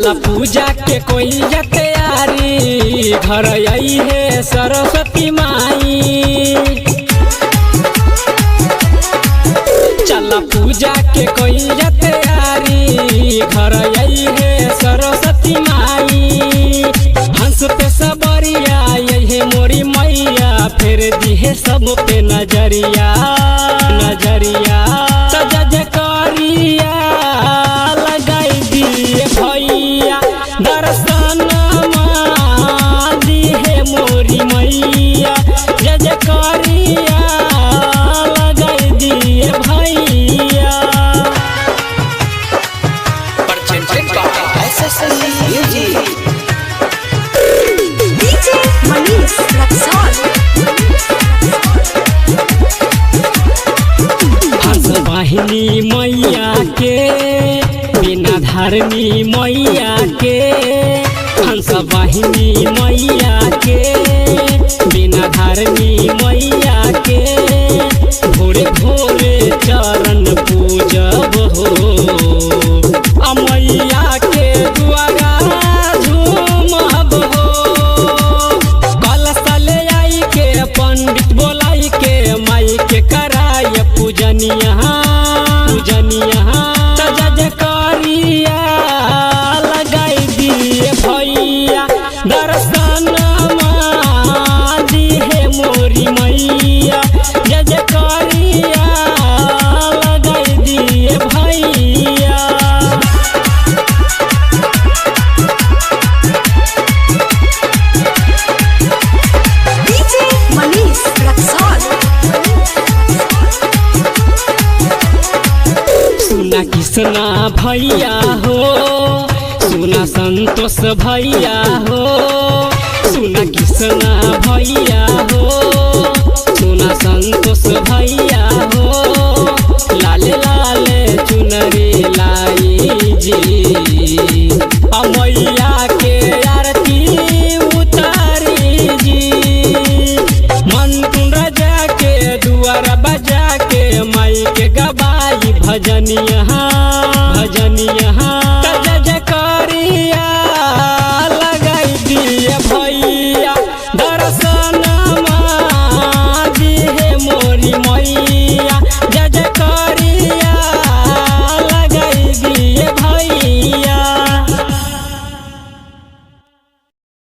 चला पूजा के कोई तैयारी, घर आई है सरस्वती माई। चला पूजा के कोई तैयारी, घर आई है सरस्वती माई। हंस पे सबरिया यही मोरी मैया, फेर दी है सब पे नजरिया नजरिया। सजज करिया लगाई दिए भैया, दर्शन दी है मोरी मैया। जज करिया लगाई दिए भैया। वाहिनी मैया के बिना धारनी मैया के, हंस वाहिनी मैया के बिना धारनी मैया के। भोरे भोरे चरण पूजब हो, मैया के द्वारा झूमब हो। कलश ले आई के पंडित बोलाई के, माई के कराय पूजनिया पूजनिया। सजज करिया लगाई दिए भैया, दर्शन दी है मोरी मैया। जज करिया लगाई दिए भैया। सुना कृष्णा भैया हो, सुना संतोष भैया हो, सुना कृष्णा भैया हो।